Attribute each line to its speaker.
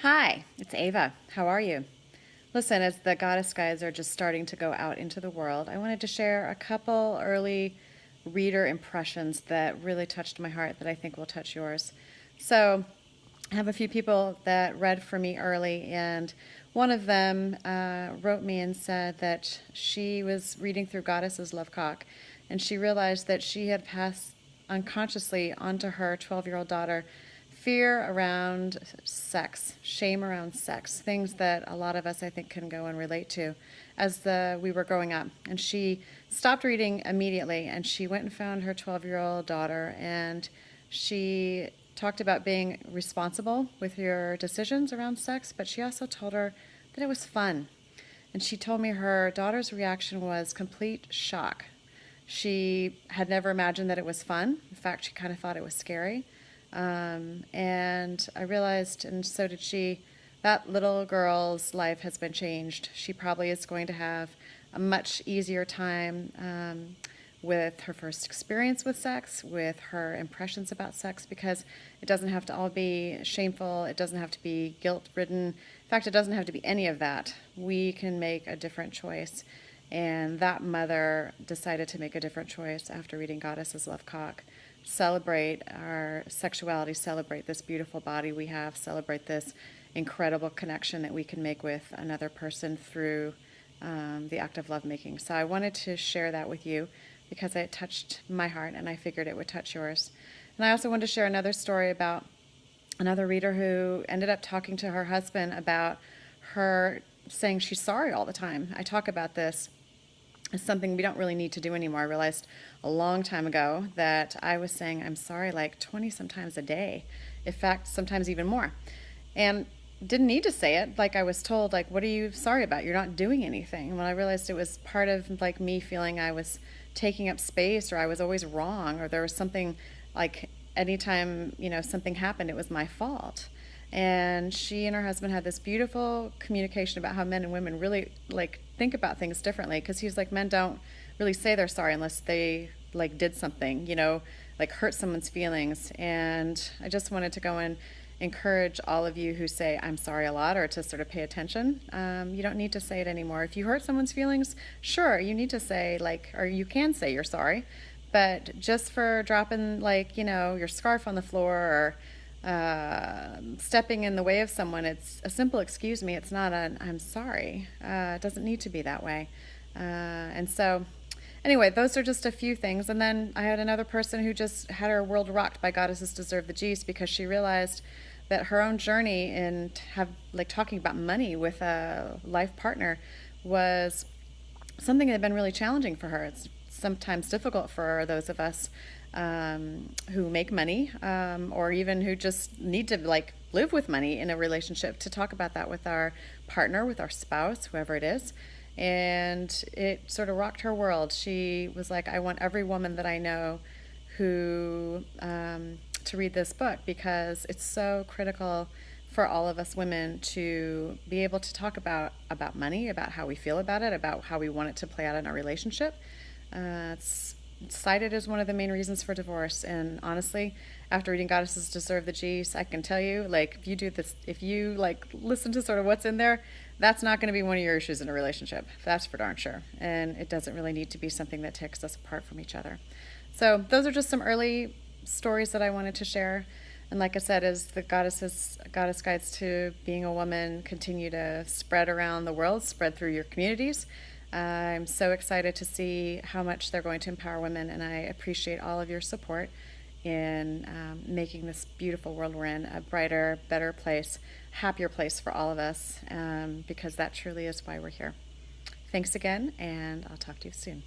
Speaker 1: Hi, it's Ava. How are you? Listen, as the Goddess Guides are just starting to go out into the world, I wanted to share a couple early reader impressions that really touched my heart that I think will touch yours. So, I have a few people that read for me early, and one of them wrote me and said that she was reading through Goddess's Lovecock, and she realized that she had passed unconsciously onto her 12-year-old daughter fear around sex, shame around sex, things that a lot of us, I think, can go and relate to we were growing up. And she stopped reading immediately, and she went and found her 12-year-old daughter, and she talked about being responsible with your decisions around sex, but she also told her that it was fun. And she told me her daughter's reaction was complete shock. She had never imagined that it was fun. In fact, she kind of thought it was scary. And I realized, and so did she, that little girl's life has been changed. She probably is going to have a much easier time with her first experience with sex, with her impressions about sex, because it doesn't have to all be shameful. It doesn't have to be guilt-ridden. In fact, it doesn't have to be any of that. We can make a different choice. And that mother decided to make a different choice after reading Goddess's Lovecock. Celebrate our sexuality, celebrate this beautiful body we have, celebrate this incredible connection that we can make with another person through the act of lovemaking. So I wanted to share that with you because it touched my heart and I figured it would touch yours. And I also wanted to share another story about another reader who ended up talking to her husband about her saying she's sorry all the time. I talk about this as something we don't really need to do anymore. I realized a long time ago that I was saying I'm sorry like 20 sometimes a day. In fact, sometimes even more. And didn't need to say it. Like I was told, like, what are you sorry about? You're not doing anything. When I realized it was part of like me feeling I was taking up space or I was always wrong or there was something like anytime, something happened, it was my fault. And she and her husband had this beautiful communication about how men and women really like think about things differently, because he's like, men don't really say they're sorry unless they like did something, like hurt someone's feelings. And I just wanted to go and encourage all of you who say I'm sorry a lot or to sort of pay attention. You don't need to say it anymore. If you hurt someone's feelings, sure, you need to say or you can say you're sorry, but just for dropping your scarf on the floor or stepping in the way of someone, it's a simple excuse me. It's not an I'm sorry. It doesn't need to be that way. And so anyway, those are just a few things. And then I had another person who just had her world rocked by Goddesses Deserve the G's, because she realized that her own journey in talking about money with a life partner was something that had been really challenging for her. It's sometimes difficult for those of us who make money or even who just need to live with money in a relationship, to talk about that with our partner, with our spouse, whoever it is. And it sort of rocked her world. She was like, I want every woman that I know who to read this book, because it's so critical for all of us women to be able to talk about money, about how we feel about it, about how we want it to play out in our relationship. It's cited as one of the main reasons for divorce. And honestly, after reading Goddesses Deserve the G's, I can tell you, if you do this, if you listen to sort of what's in there, that's not going to be one of your issues in a relationship. That's for darn sure. And it doesn't really need to be something that takes us apart from each other. So those are just some early stories that I wanted to share. And like I said, as the Goddess Guides to Being a Woman continue to spread around the world, spread through your communities, I'm so excited to see how much they're going to empower women, and I appreciate all of your support in making this beautiful world we're in a brighter, better place, happier place for all of us, because that truly is why we're here. Thanks again, and I'll talk to you soon.